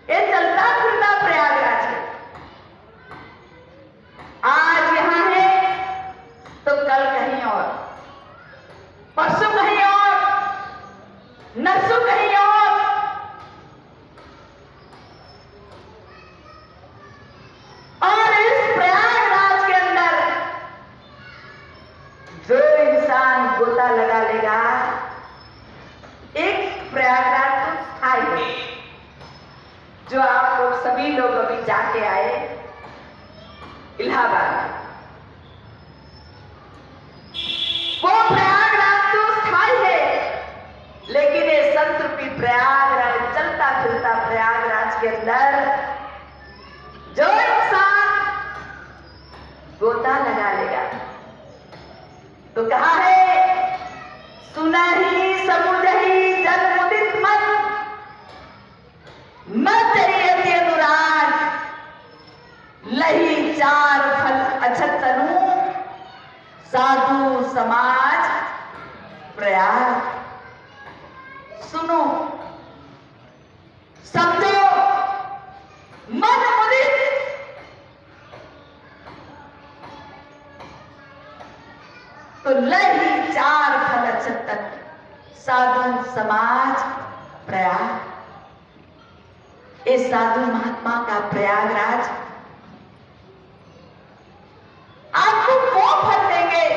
ये चलता फिरता प्रयागराज है। आज यहां है तो कल कहीं और, परसों कहीं और, नरसों कहीं और। और इस प्रयागराज के अंदर जो इंसान गोता लगा लेगा, एक प्रयागराज तो स्थायी है, जो आप लोग सभी लोग अभी जाके आए इलाहाबाद, वो प्रयागराज तो स्थायी है, लेकिन ये संत रूपी प्रयागराज, चलता फिरता प्रयागराज के अंदर जो इंसान गोता लगा लेगा, तो कहा है सुनहि समुझहि जल मुदित मन, न चरियति अनुराग, लही चार फल अछत तनु, साधु समाज प्रयाग। सुनो, समझो, मन मुदित, तो लही चार फल अछत तनु, साधु समाज प्रयाग। इस साधु महात्मा का प्रयागराज आपको वो फल देंगे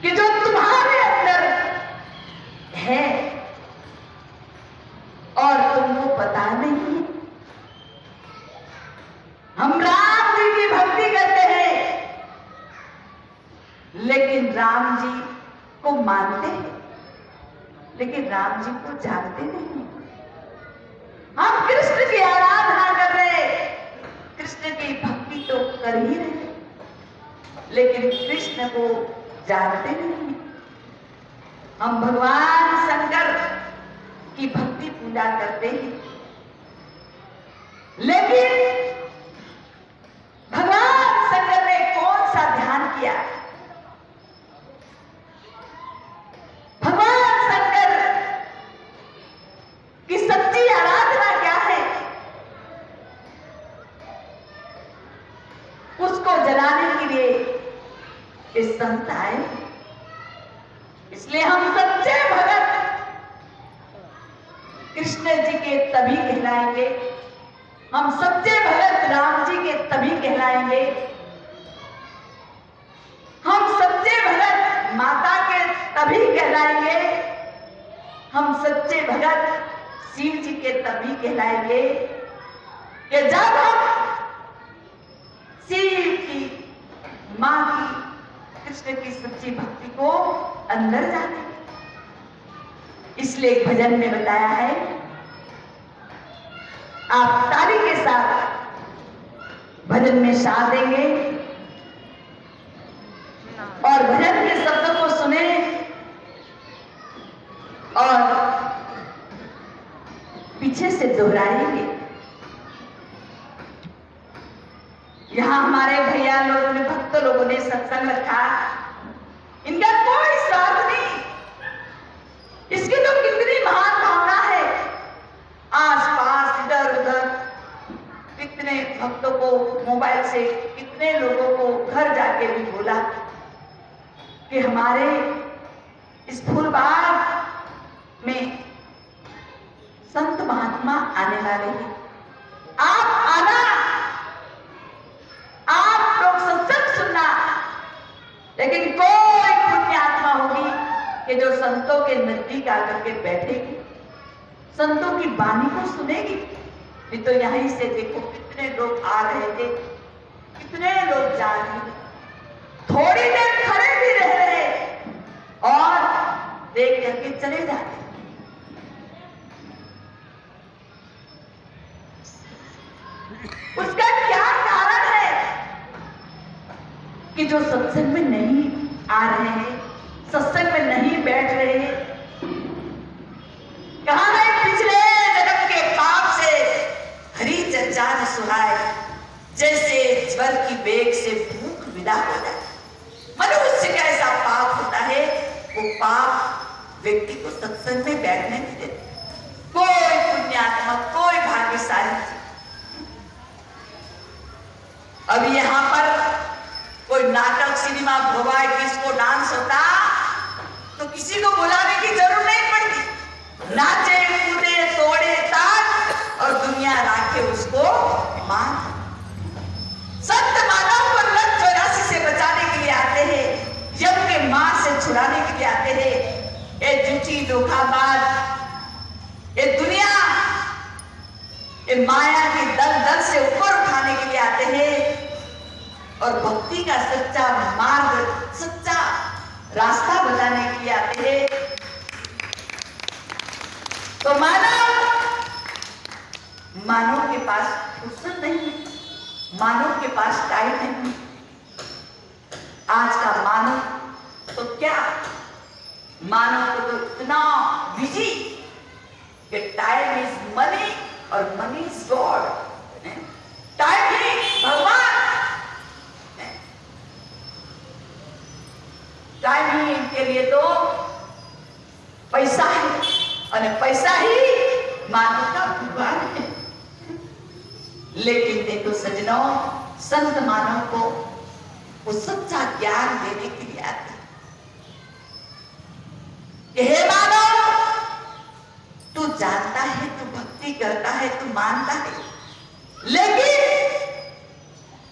कि जो तुम्हारे अंदर है और तुमको पता नहीं है। हम राम जी की भक्ति करते हैं, लेकिन राम जी को मानते हैं, लेकिन राम जी को जानते नहीं। हम कृष्ण की आराधना कर रहे, कृष्ण की भक्ति तो कर ही रहे, लेकिन कृष्ण को जानते नहीं। हम भगवान शंकर की भक्ति पूजा करते हैं, लेकिन भगवान शंकर ने कौन सा ध्यान किया? भगवान शंकर की सच्ची आराधना क्या है? उसको जलाने के लिए इस संत आए। इसलिए हम सच्चे भगत कृष्ण जी के तभी कहलाएंगे, हम सच्चे भगत राम जी के तभी कहलाएंगे, हम सच्चे भगत माता के तभी कहलाएंगे, हम सच्चे भगत शिव जी के तभी कहलाएंगे कि जब हम शिव की, मां की, कृष्ण की सच्ची भक्ति को अंदर जाने। इसलिए एक भजन में बताया है, आप ताली के साथ भजन में साथ देंगे और भजन के शब्दों को सुने और पीछे से दोहराएंगे। यहां हमारे भैया लोगों ने, भक्त लोगों ने सत्संग रखा, इनका कोई स्वार्थ नहीं, इसकी तो कितनी महान भावना है। आसपास इधर उधर कितने भक्तों को मोबाइल से, कितने लोगों को घर जाके भी बोला कि हमारे इस फूलबाग में संत महात्मा आने वाले हैं, आप आना, आप लोग सत्संग सुनना। लेकिन कोई पुण्य आत्मा होगी कि जो संतों के नजदीक आकर के बैठेगी, संतों की वाणी को सुनेगी। नहीं तो यहीं से देखो कितने लोग आ रहे थे, कितने लोग जा रहे थे, थोड़ी देर खड़े भी रह रहे और देख करके चले जाते। उसका क्या कारण है कि जो सत्संग में नहीं आ रहे हैं, सत्संग में नहीं बैठ रहे हैं? कहा है पिछले जन्म के पाप से हरी चर्चा न सुहाए, जैसे ज्वर की बेग से भूख विदा हो जाए। मनुष्य का ऐसा पाप होता है, वो पाप व्यक्ति को सत्संग में बैठने नहीं देते। किसी को बुलाने की जरूरत नहीं पड़ती। नाचे कूदे तोड़े ताज और दुनिया राखे उसको मान। संत मानव को लत 84 से बचाने के लिए आते हैं, यम के मां से छुड़ाने के लिए आते हैं। ये झूठी धोखाबाज, ये दुनिया, ये माया की दल से ऊपर उठाने के लिए आते हैं और भक्ति का सच्चा मार्ग, सच्चा रास्ता बताने के लिए आते हैं। तो मानव के पास फुर्सत नहीं है, मानव के पास टाइम नहीं। आज का मानव तो क्या, मानव को तो इतना बिजी कि टाइम इज मनी और मनी इज गॉड। टाइम ही भगवान, टाइम ही इनके लिए तो पैसा है और पैसा ही मानव का भगवान है। लेकिन देखो सज्जनों, संत मानव को वो सच्चा ज्ञान देने के लिए आते कि हे मानव, तू जानता है, तू भक्ति करता है, तू मानता है, लेकिन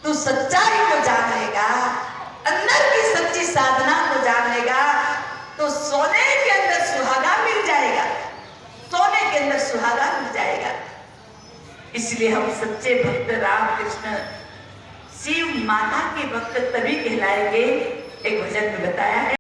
तू सच्चाई को जान लेगा, अंदर की सच्ची साधना को जान लेगा, तो सोने के अंदर सुहागा मिल जाएगा, सोने के अंदर सुहागा मिल जाएगा। इसलिए हम सच्चे भक्त रामकृष्ण शिव माता के भक्त तभी कहलाएंगे। एक भजन में बताया है।